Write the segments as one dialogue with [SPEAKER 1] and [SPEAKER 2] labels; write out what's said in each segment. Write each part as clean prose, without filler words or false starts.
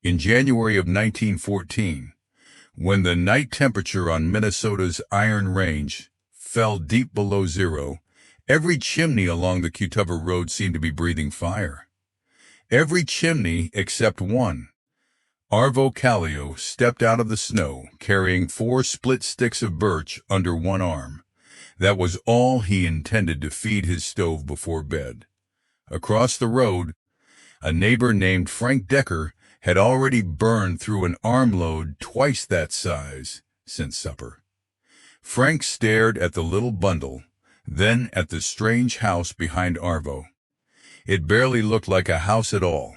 [SPEAKER 1] In January of 1914, when the night temperature on Minnesota's Iron Range fell deep below zero, every chimney along the Catawba Road seemed to be breathing fire. Every chimney except one. Arvo Kallio stepped out of the snow, carrying 4 split sticks of birch under one arm. That was all he intended to feed his stove before bed. Across the road, a neighbor named Frank Decker had already burned through an armload twice that size since supper. Frank stared at the little bundle, then at the strange house behind Arvo. It barely looked like a house at all.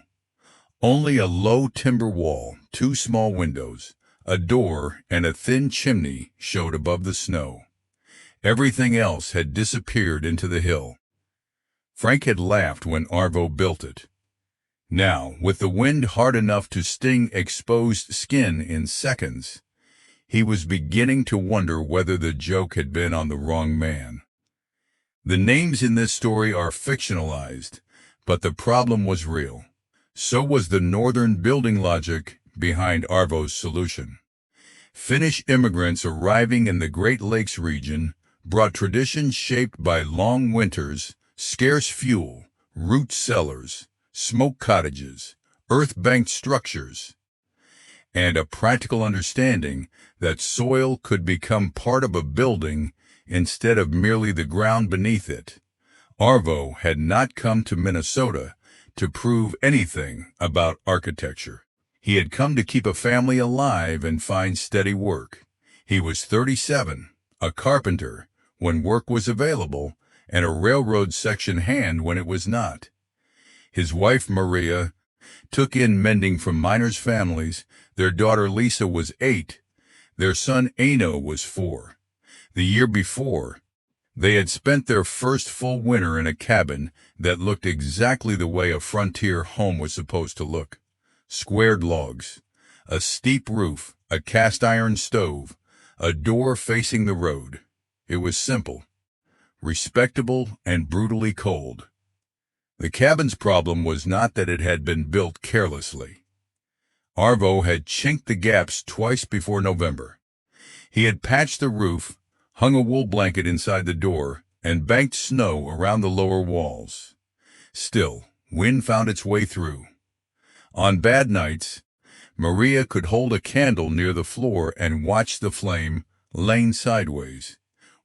[SPEAKER 1] Only a low timber wall, 2 small windows, a door, and a thin chimney showed above the snow. Everything else had disappeared into the hill. Frank had laughed when Arvo built it. Now, with the wind hard enough to sting exposed skin in seconds, he was beginning to wonder whether the joke had been on the wrong man. The names in this story are fictionalized, but the problem was real. So was the northern building logic behind Arvo's solution. Finnish immigrants arriving in the Great Lakes region brought traditions shaped by long winters, scarce fuel, root cellars, smoke cottages, earth-banked structures, and a practical understanding that soil could become part of a building instead of merely the ground beneath it. Arvo had not come to Minnesota to prove anything about architecture. He had come to keep a family alive and find steady work. He was 37, a carpenter when work was available, and a railroad section hand when it was not. His wife, Maria, took in mending from miners' families. Their daughter, Lisa, was 8. Their son, Ano, was 4. The year before, they had spent their first full winter in a cabin that looked exactly the way a frontier home was supposed to look. Squared logs, a steep roof, a cast-iron stove, a door facing the road. It was simple, respectable, and brutally cold. The cabin's problem was not that it had been built carelessly. Arvo had chinked the gaps twice before November. He had patched the roof, hung a wool blanket inside the door, and banked snow around the lower walls. Still, wind found its way through. On bad nights, Maria could hold a candle near the floor and watch the flame lane sideways.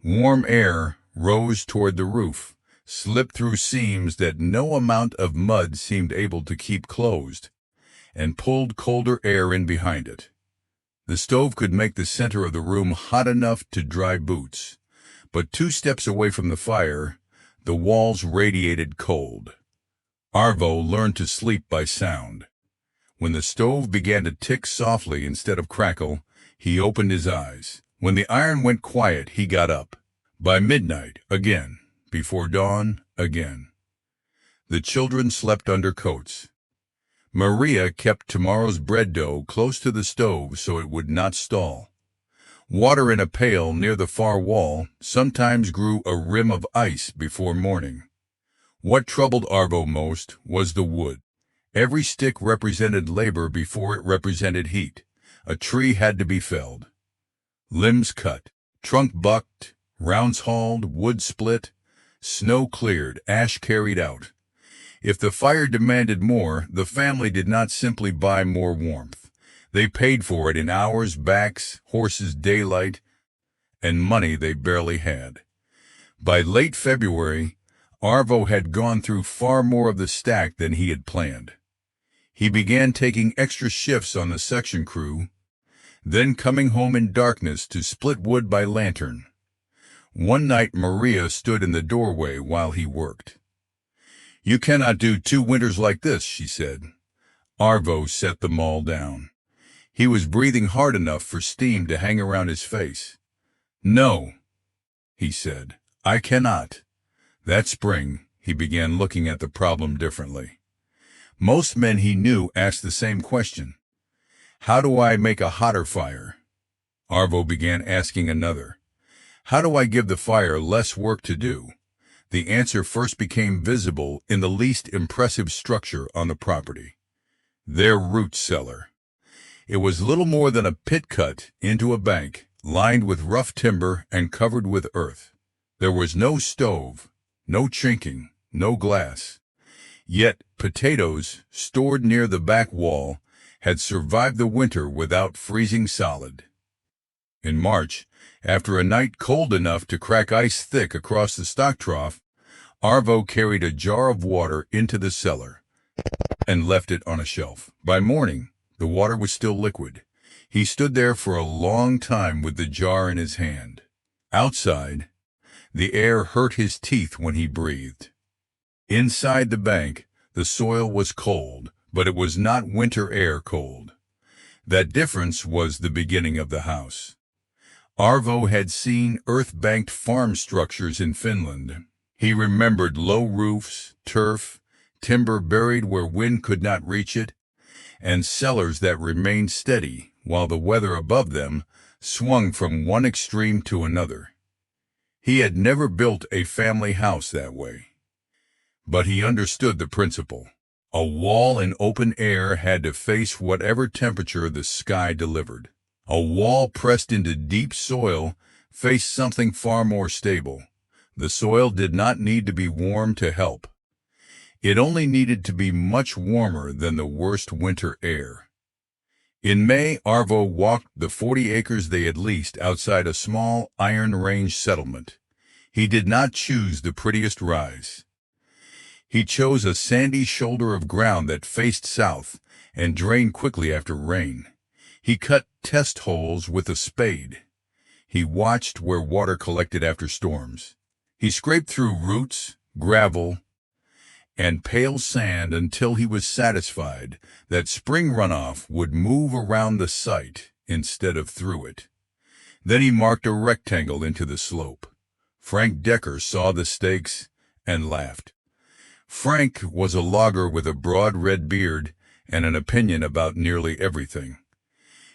[SPEAKER 1] Warm air rose toward the roof, slipped through seams that no amount of mud seemed able to keep closed, and pulled colder air in behind it. The stove could make the center of the room hot enough to dry boots, but 2 steps away from the fire, the walls radiated cold. Arvo learned to sleep by sound. When the stove began to tick softly instead of crackle, he opened his eyes. When the iron went quiet, he got up. By midnight, again. Before dawn, again. The children slept under coats. Maria kept tomorrow's bread dough close to the stove so it would not stall. Water in a pail near the far wall sometimes grew a rim of ice before morning. What troubled Arvo most was the wood. Every stick represented labor before it represented heat. A tree had to be felled. Limbs cut, trunk bucked, rounds hauled, wood split, snow cleared, ash carried out. If the fire demanded more, the family did not simply buy more warmth. They paid for it in hours, backs, horses, daylight, and money they barely had. By late February, Arvo had gone through far more of the stack than he had planned. He began taking extra shifts on the section crew, then coming home in darkness to split wood by lantern. One night Maria stood in the doorway while he worked. "You cannot do 2 winters like this," she said. Arvo set the maul down. He was breathing hard enough for steam to hang around his face. "No," he said, "I cannot." That spring, he began looking at the problem differently. Most men he knew asked the same question. How do I make a hotter fire? Arvo began asking another. How do I give the fire less work to do? The answer first became visible in the least impressive structure on the property. Their root cellar. It was little more than a pit cut into a bank, lined with rough timber and covered with earth. There was no stove, no chinking, no glass. Yet potatoes, stored near the back wall, had survived the winter without freezing solid. In March, after a night cold enough to crack ice thick across the stock trough, Arvo carried a jar of water into the cellar and left it on a shelf. By morning, the water was still liquid. He stood there for a long time with the jar in his hand. Outside, the air hurt his teeth when he breathed. Inside the bank, the soil was cold, but it was not winter air cold. That difference was the beginning of the house. Arvo had seen earth-banked farm structures in Finland. He remembered low roofs, turf, timber buried where wind could not reach it, and cellars that remained steady while the weather above them swung from one extreme to another. He had never built a family house that way. But he understood the principle. A wall in open air had to face whatever temperature the sky delivered. A wall pressed into deep soil faced something far more stable. The soil did not need to be warm to help. It only needed to be much warmer than the worst winter air. In May, Arvo walked the 40 acres they had leased outside a small Iron Range settlement. He did not choose the prettiest rise. He chose a sandy shoulder of ground that faced south and drained quickly after rain. He cut test holes with a spade. He watched where water collected after storms. He scraped through roots, gravel, and pale sand until he was satisfied that spring runoff would move around the site instead of through it. Then he marked a rectangle into the slope. Frank Decker saw the stakes and laughed. Frank was a logger with a broad red beard and an opinion about nearly everything.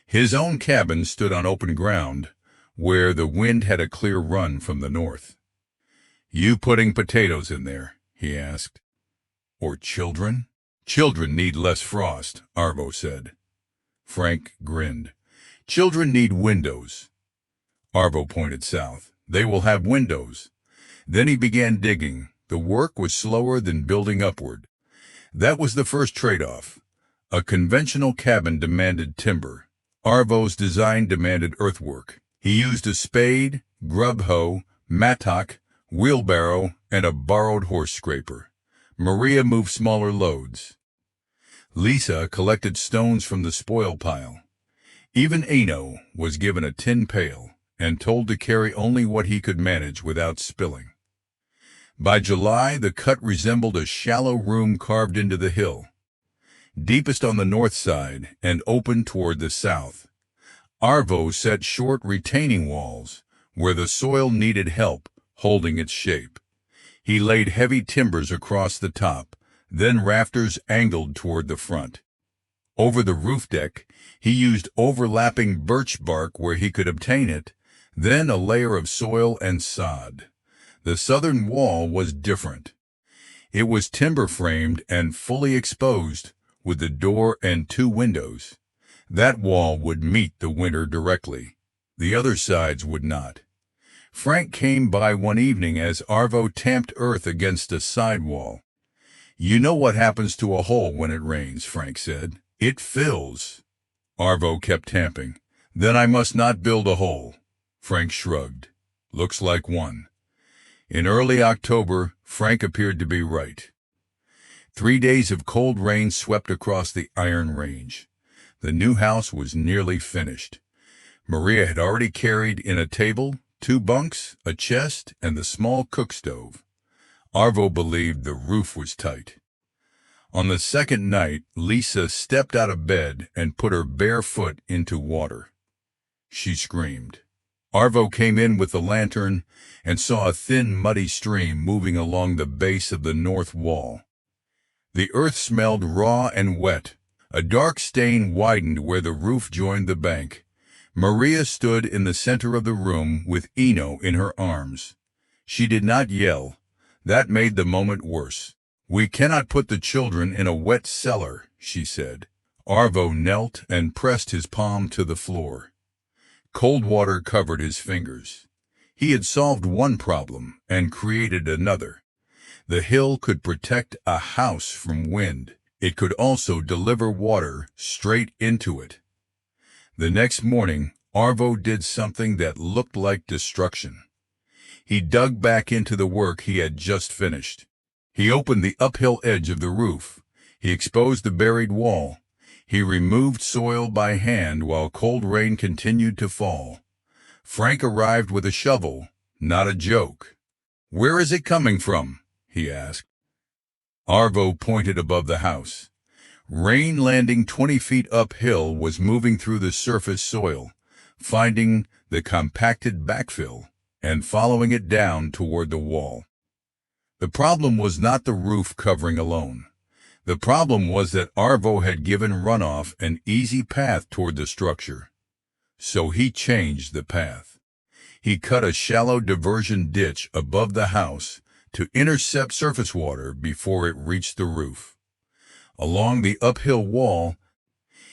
[SPEAKER 1] His own cabin stood on open ground, where the wind had a clear run from the north. "You putting potatoes in there?" he asked. "Or children?" "Children need less frost," Arvo said. Frank grinned. "Children need windows." Arvo pointed south. "They will have windows." Then he began digging. The work was slower than building upward. That was the first trade-off. A conventional cabin demanded timber. Arvo's design demanded earthwork. He used a spade, grub hoe, mattock, wheelbarrow, and a borrowed horse scraper. Maria moved smaller loads. Lisa collected stones from the spoil pile. Even Eno was given a tin pail and told to carry only what he could manage without spilling. By July, the cut resembled a shallow room carved into the hill, deepest on the north side and open toward the south. Arvo set short retaining walls where the soil needed help holding its shape. He laid heavy timbers across the top, then rafters angled toward the front. Over the roof deck, he used overlapping birch bark where he could obtain it, then a layer of soil and sod. The southern wall was different. It was timber-framed and fully exposed, with the door and 2 windows. That wall would meet the winter directly. The other sides would not. Frank came by one evening as Arvo tamped earth against a side wall. "You know what happens to a hole when it rains," Frank said. "It fills." Arvo kept tamping. "Then I must not build a hole." Frank shrugged. "Looks like one." In early October, Frank appeared to be right. 3 days of cold rain swept across the Iron Range. The new house was nearly finished. Maria had already carried in a table, 2 bunks, a chest, and the small cook stove. Arvo believed the roof was tight. On the second night, Lisa stepped out of bed and put her bare foot into water. She screamed. Arvo came in with the lantern and saw a thin, muddy stream moving along the base of the north wall. The earth smelled raw and wet. A dark stain widened where the roof joined the bank. Maria stood in the center of the room with Eno in her arms. She did not yell. That made the moment worse. "We cannot put the children in a wet cellar," she said. Arvo knelt and pressed his palm to the floor. Cold water covered his fingers. He had solved one problem and created another. The hill could protect a house from wind. It could also deliver water straight into it. The next morning, Arvo did something that looked like destruction. He dug back into the work he had just finished. He opened the uphill edge of the roof. He exposed the buried wall. He removed soil by hand while cold rain continued to fall. Frank arrived with a shovel, not a joke. "Where is it coming from?" he asked. Arvo pointed above the house. Rain landing 20 feet uphill was moving through the surface soil, finding the compacted backfill and following it down toward the wall. The problem was not the roof covering alone. The problem was that Arvo had given runoff an easy path toward the structure. So he changed the path. He cut a shallow diversion ditch above the house to intercept surface water before it reached the roof. Along the uphill wall,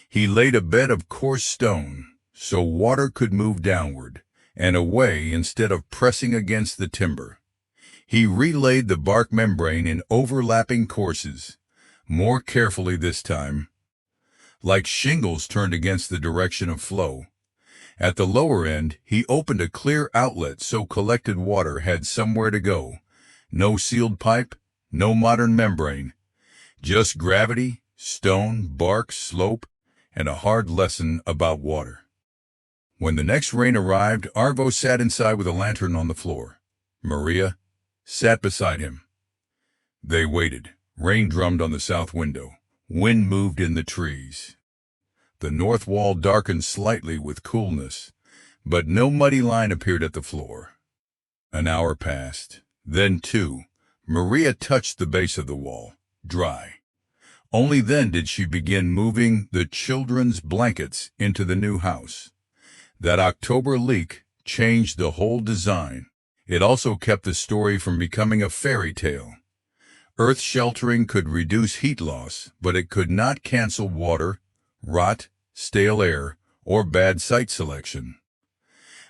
[SPEAKER 1] he laid a bed of coarse stone so water could move downward and away instead of pressing against the timber. He relaid the bark membrane in overlapping courses, more carefully this time, like shingles turned against the direction of flow. At the lower end, he opened a clear outlet so collected water had somewhere to go. No sealed pipe, no modern membrane, just gravity, stone, bark, slope, and a hard lesson about water. When the next rain arrived, Arvo sat inside with a lantern on the floor. Maria sat beside him. They waited. Rain drummed on the south window. Wind moved in the trees. The north wall darkened slightly with coolness, but no muddy line appeared at the floor. An hour passed. Then two. Maria touched the base of the wall, dry. Only then did she begin moving the children's blankets into the new house. That October leak changed the whole design. It also kept the story from becoming a fairy tale. Earth sheltering could reduce heat loss, but it could not cancel water, rot, stale air, or bad site selection.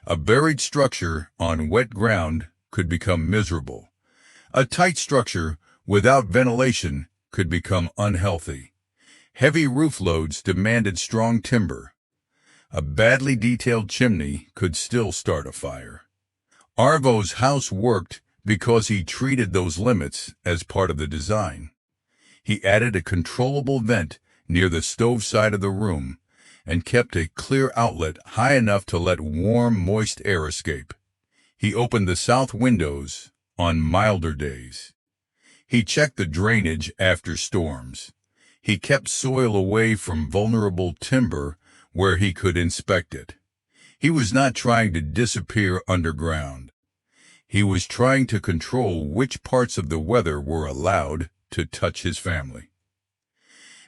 [SPEAKER 1] A buried structure on wet ground could become miserable. A tight structure without ventilation could become unhealthy. Heavy roof loads demanded strong timber. A badly detailed chimney could still start a fire. Arvo's house worked because he treated those limits as part of the design. He added a controllable vent near the stove side of the room and kept a clear outlet high enough to let warm, moist air escape. He opened the south windows on milder days. He checked the drainage after storms. He kept soil away from vulnerable timber where he could inspect it. He was not trying to disappear underground. He was trying to control which parts of the weather were allowed to touch his family.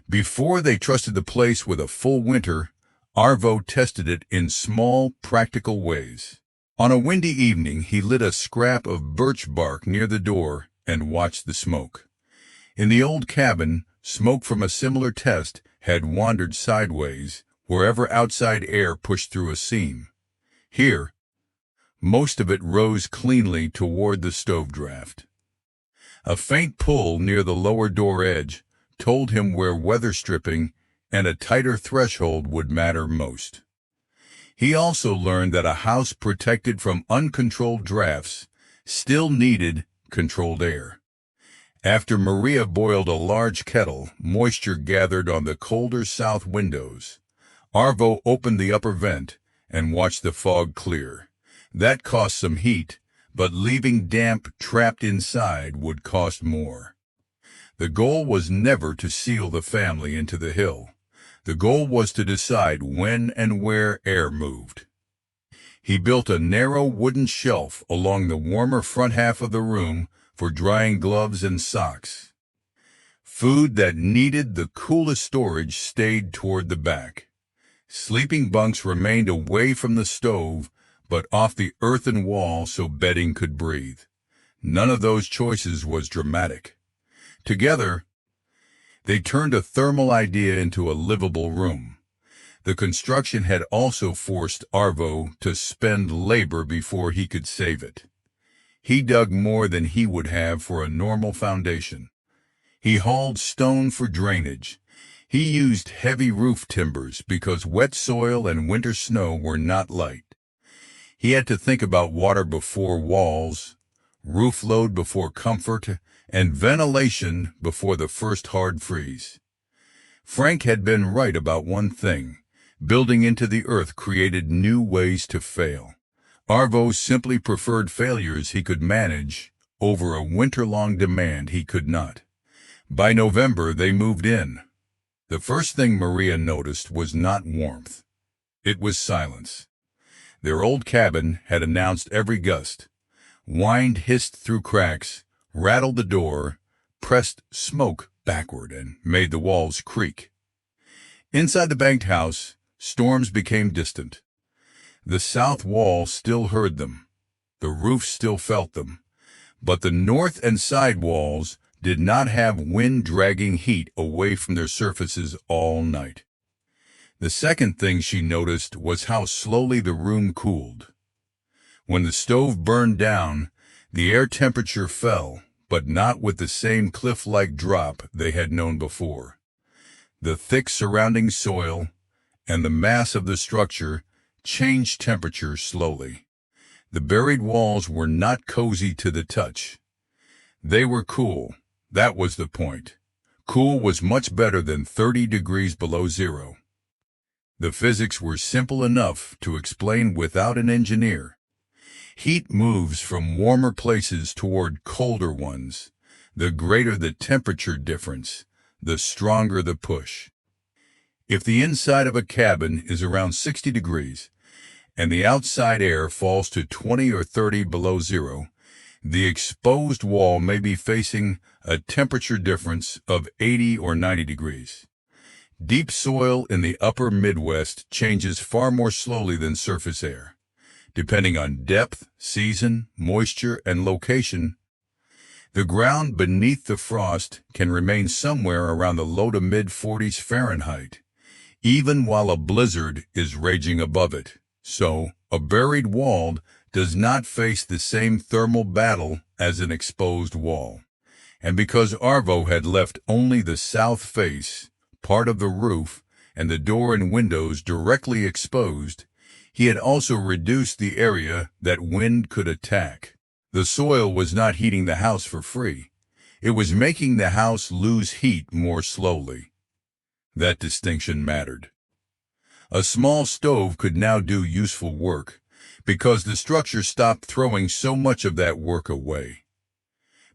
[SPEAKER 1] Before they trusted the place with a full winter, Arvo tested it in small, practical ways. On a windy evening, he lit a scrap of birch bark near the door and watched the smoke. In the old cabin, smoke from a similar test had wandered sideways wherever outside air pushed through a seam. Here, most of it rose cleanly toward the stove draft. A faint pull near the lower door edge told him where weather stripping and a tighter threshold would matter most. He also learned that a house protected from uncontrolled drafts still needed controlled air. After Maria boiled a large kettle, moisture gathered on the colder south windows. Arvo opened the upper vent and watched the fog clear. That cost some heat, but leaving damp trapped inside would cost more. The goal was never to seal the family into the hill. The goal was to decide when and where air moved. He built a narrow wooden shelf along the warmer front half of the room for drying gloves and socks. Food that needed the coolest storage stayed toward the back. Sleeping bunks remained away from the stove, but off the earthen wall so bedding could breathe. None of those choices was dramatic. Together, They turned a thermal idea into a livable room. The construction had also forced Arvo to spend labor before he could save it. He dug more than he would have for a normal foundation. He hauled stone for drainage. He used heavy roof timbers because wet soil and winter snow were not light. He had to think about water before walls, roof load before comfort, and ventilation before the first hard freeze. Frank had been right about one thing. Building into the earth created new ways to fail. Arvo simply preferred failures he could manage over a winter-long demand he could not. By November, they moved in. The first thing Maria noticed was not warmth. It was silence. Their old cabin had announced every gust. Wind hissed through cracks, rattled the door, pressed smoke backward, and made the walls creak. Inside the banked house, storms became distant. The south wall still heard them. The roof still felt them. But the north and side walls did not have wind dragging heat away from their surfaces all night. The second thing she noticed was how slowly the room cooled. When the stove burned down, the air temperature fell, but not with the same cliff-like drop they had known before. The thick surrounding soil and the mass of the structure changed temperature slowly. The buried walls were not cozy to the touch. They were cool. That was the point. Cool was much better than 30 degrees below zero. The physics were simple enough to explain without an engineer. Heat moves from warmer places toward colder ones. The greater the temperature difference, the stronger the push. If the inside of a cabin is around 60 degrees and the outside air falls to 20 or 30 below zero, the exposed wall may be facing a temperature difference of 80 or 90 degrees. Deep soil in the upper Midwest changes far more slowly than surface air. Depending on depth, season, moisture, and location, the ground beneath the frost can remain somewhere around the low to mid-40s Fahrenheit, even while a blizzard is raging above it. So, a buried wall does not face the same thermal battle as an exposed wall. And because Arvo had left only the south face, part of the roof, and the door and windows directly exposed, he had also reduced the area that wind could attack. The soil was not heating the house for free. It was making the house lose heat more slowly. That distinction mattered. A small stove could now do useful work, because the structure stopped throwing so much of that work away.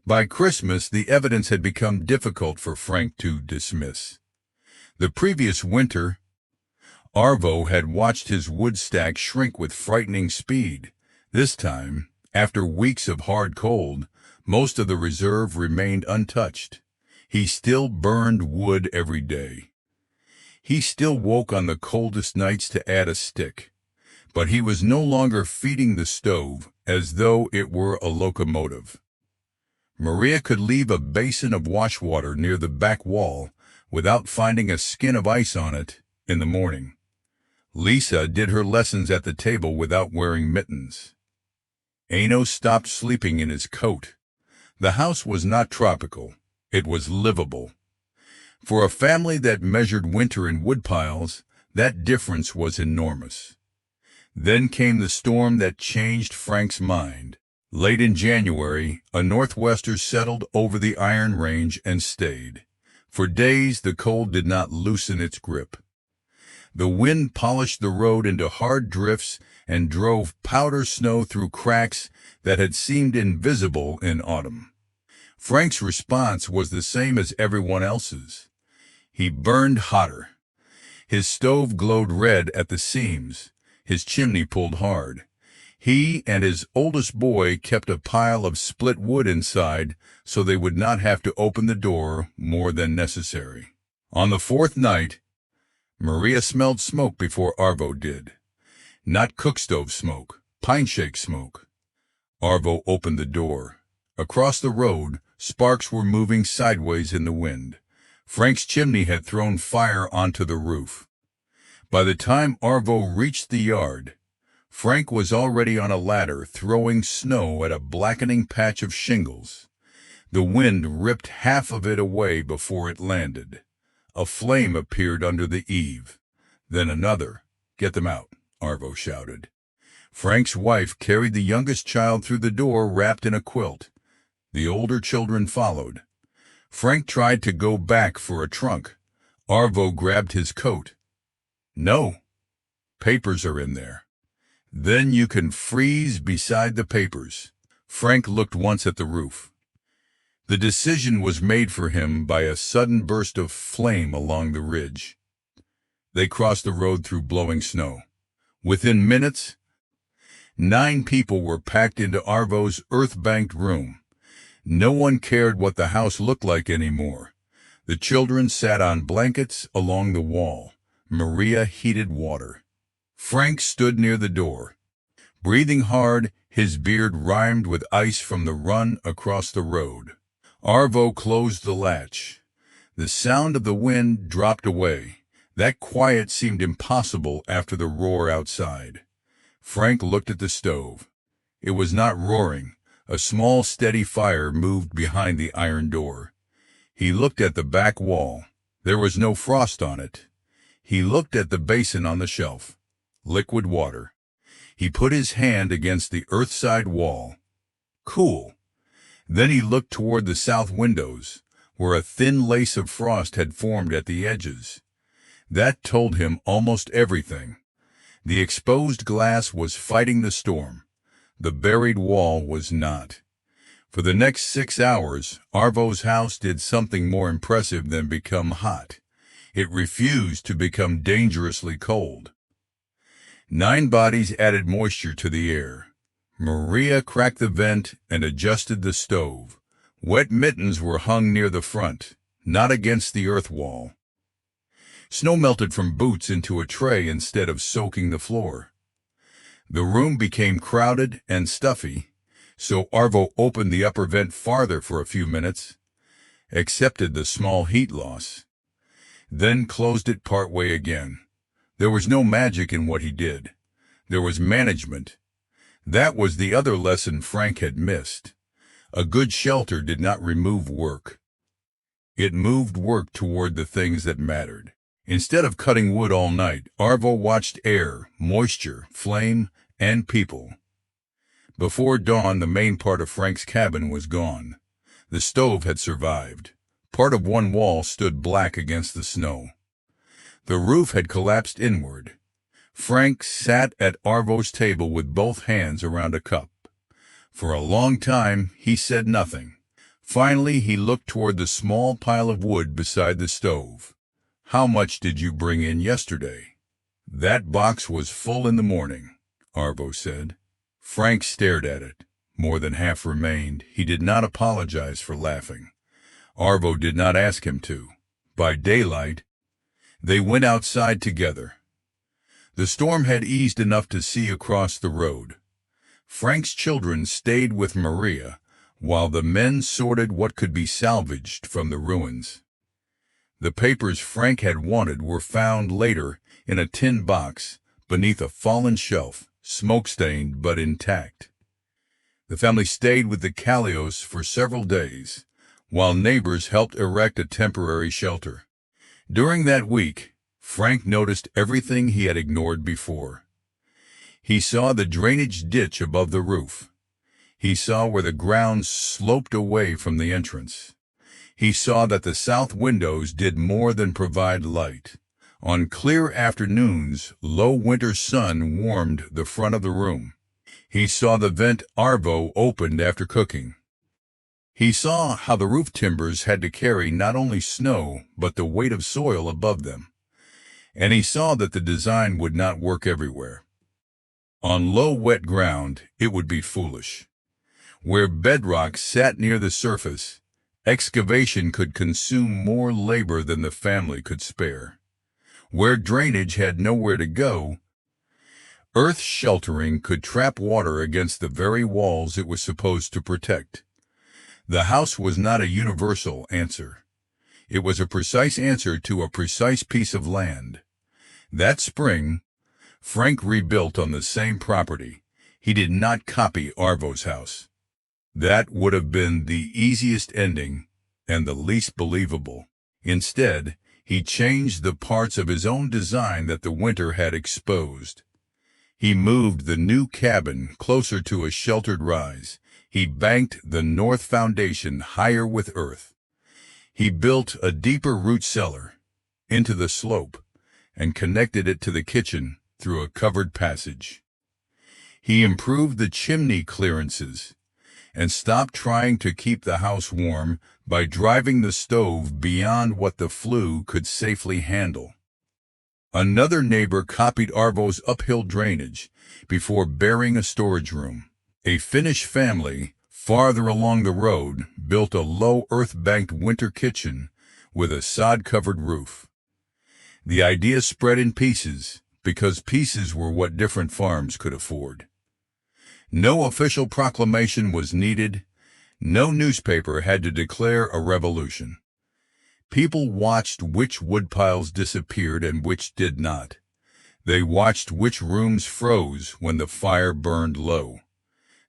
[SPEAKER 1] By Christmas, the evidence had become difficult for Frank to dismiss. The previous winter, Arvo had watched his wood stack shrink with frightening speed. This time, after weeks of hard cold, most of the reserve remained untouched. He still burned wood every day. He still woke on the coldest nights to add a stick. But he was no longer feeding the stove as though it were a locomotive. Maria could leave a basin of wash water near the back wall without finding a skin of ice on it in the morning. Lisa did her lessons at the table without wearing mittens. Eno stopped sleeping in his coat. The house was not tropical. It was livable. For a family that measured winter in woodpiles, that difference was enormous. Then came the storm that changed Frank's mind. Late in January, a northwester settled over the Iron Range and stayed. For days, the cold did not loosen its grip. The wind polished the road into hard drifts and drove powder snow through cracks that had seemed invisible in autumn. Frank's response was the same as everyone else's. He burned hotter. His stove glowed red at the seams. His chimney pulled hard. He and his oldest boy kept a pile of split wood inside so they would not have to open the door more than necessary. On the fourth night, Maria smelled smoke before Arvo did. Not cookstove smoke, pine shake smoke. Arvo opened the door. Across the road, sparks were moving sideways in the wind. Frank's chimney had thrown fire onto the roof. By the time Arvo reached the yard, Frank was already on a ladder throwing snow at a blackening patch of shingles. The wind ripped half of it away before it landed. A flame appeared under the eave. Then another. "Get them out," Arvo shouted. Frank's wife carried the youngest child through the door wrapped in a quilt. The older children followed. Frank tried to go back for a trunk. Arvo grabbed his coat. "No. Papers are in there." "Then you can freeze beside the papers." Frank looked once at the roof. The decision was made for him by a sudden burst of flame along the ridge. They crossed the road through blowing snow. Within minutes, 9 people were packed into Arvo's earth-banked room. No one cared what the house looked like anymore. The children sat on blankets along the wall. Maria heated water. Frank stood near the door. Breathing hard, his beard rimed with ice from the run across the road. Arvo closed the latch. The sound of the wind dropped away. That quiet seemed impossible after the roar outside. Frank looked at the stove. It was not roaring. A small, steady fire moved behind the iron door. He looked at the back wall. There was no frost on it. He looked at the basin on the shelf. Liquid water. He put his hand against the earth-side wall. Cool. Then he looked toward the south windows, where a thin lace of frost had formed at the edges. That told him almost everything. The exposed glass was fighting the storm. The buried wall was not. For the next 6 hours, Arvo's house did something more impressive than become hot. It refused to become dangerously cold. 9 bodies added moisture to the air. Maria cracked the vent and adjusted the stove. Wet mittens were hung near the front, not against the earth wall. Snow melted from boots into a tray instead of soaking the floor. The room became crowded and stuffy, so Arvo opened the upper vent farther for a few minutes, accepted the small heat loss, then closed it partway again. There was no magic in what he did. There was management. That was the other lesson Frank had missed. A good shelter did not remove work. It moved work toward the things that mattered. Instead of cutting wood all night, Arvo watched air, moisture, flame, and people. Before dawn, the main part of Frank's cabin was gone. The stove had survived. Part of one wall stood black against the snow. The roof had collapsed inward. Frank sat at Arvo's table with both hands around a cup. For a long time, he said nothing. Finally, he looked toward the small pile of wood beside the stove. "How much did you bring in yesterday?" "That box was full in the morning," Arvo said. Frank stared at it. More than half remained. He did not apologize for laughing. Arvo did not ask him to. By daylight, they went outside together. The storm had eased enough to see across the road. Frank's children stayed with Maria, while the men sorted what could be salvaged from the ruins. The papers Frank had wanted were found later in a tin box beneath a fallen shelf, smoke-stained but intact. The family stayed with the Kallios for several days, while neighbors helped erect a temporary shelter. During that week, Frank noticed everything he had ignored before. He saw the drainage ditch above the roof. He saw where the ground sloped away from the entrance. He saw that the south windows did more than provide light. On clear afternoons, low winter sun warmed the front of the room. He saw the vent Arvo opened after cooking. He saw how the roof timbers had to carry not only snow, but the weight of soil above them. And he saw that the design would not work everywhere. On low, wet ground, it would be foolish. Where bedrock sat near the surface, excavation could consume more labor than the family could spare. Where drainage had nowhere to go, earth sheltering could trap water against the very walls it was supposed to protect. The house was not a universal answer. It was a precise answer to a precise piece of land. That spring, Frank rebuilt on the same property. He did not copy Arvo's house. That would have been the easiest ending and the least believable. Instead, he changed the parts of his own design that the winter had exposed. He moved the new cabin closer to a sheltered rise. He banked the north foundation higher with earth. He built a deeper root cellar into the slope and connected it to the kitchen through a covered passage. He improved the chimney clearances and stopped trying to keep the house warm by driving the stove beyond what the flue could safely handle. Another neighbor copied Arvo's uphill drainage before burying a storage room. A Finnish family farther along the road built a low earth-banked winter kitchen with a sod-covered roof. The idea spread in pieces because pieces were what different farms could afford. No official proclamation was needed. No newspaper had to declare a revolution. People watched which woodpiles disappeared and which did not. They watched which rooms froze when the fire burned low.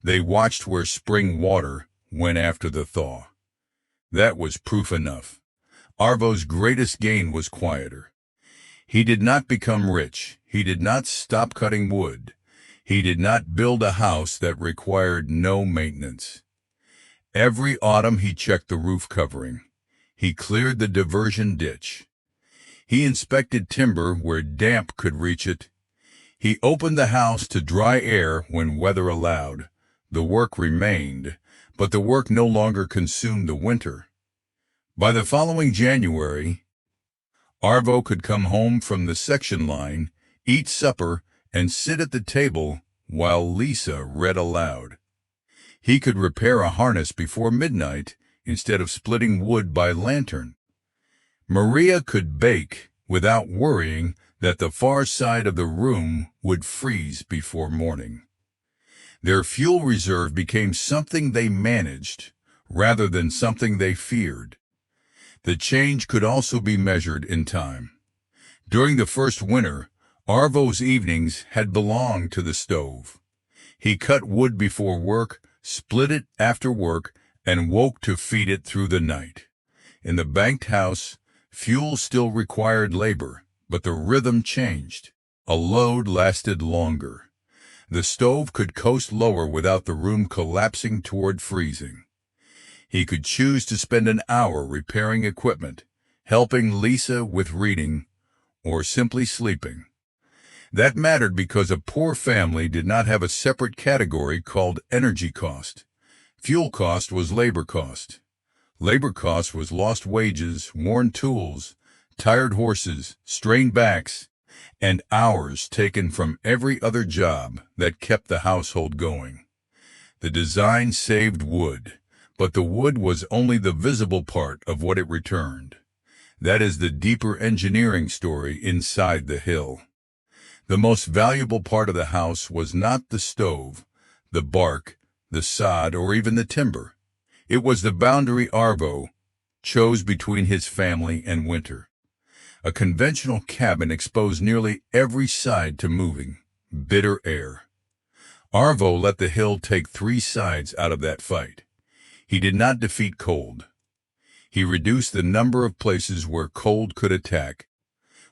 [SPEAKER 1] They watched where spring water went after the thaw. That was proof enough. Arvo's greatest gain was quieter. He did not become rich. He did not stop cutting wood. He did not build a house that required no maintenance. Every autumn he checked the roof covering. He cleared the diversion ditch. He inspected timber where damp could reach it. He opened the house to dry air when weather allowed. The work remained, but the work no longer consumed the winter. By the following January, Arvo could come home from the section line, eat supper, and sit at the table while Lisa read aloud. He could repair a harness before midnight instead of splitting wood by lantern. Maria could bake without worrying that the far side of the room would freeze before morning. Their fuel reserve became something they managed rather than something they feared. The change could also be measured in time. During the first winter, Arvo's evenings had belonged to the stove. He cut wood before work, split it after work, and woke to feed it through the night. In the banked house, fuel still required labor, but the rhythm changed. A load lasted longer. The stove could coast lower without the room collapsing toward freezing. He could choose to spend an hour repairing equipment, helping Lisa with reading, or simply sleeping. That mattered because a poor family did not have a separate category called energy cost. Fuel cost was labor cost. Labor cost was lost wages, worn tools, tired horses, strained backs, and hours taken from every other job that kept the household going. The design saved wood, but the wood was only the visible part of what it returned. That is the deeper engineering story inside the hill. The most valuable part of the house was not the stove, the bark, the sod, or even the timber. It was the boundary Arvo chose between his family and winter. A conventional cabin exposed nearly every side to moving, bitter air. Arvo let the hill take 3 sides out of that fight. He did not defeat cold. He reduced the number of places where cold could attack.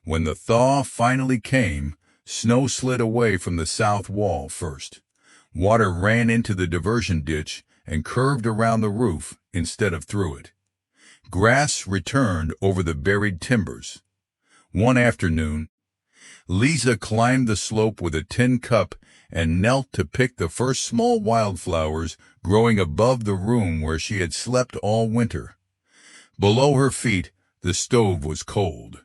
[SPEAKER 1] When the thaw finally came, snow slid away from the south wall first. Water ran into the diversion ditch and curved around the roof instead of through it. Grass returned over the buried timbers. One afternoon, Lisa climbed the slope with a tin cup and knelt to pick the first small wildflowers growing above the room where she had slept all winter. Below her feet, the stove was cold.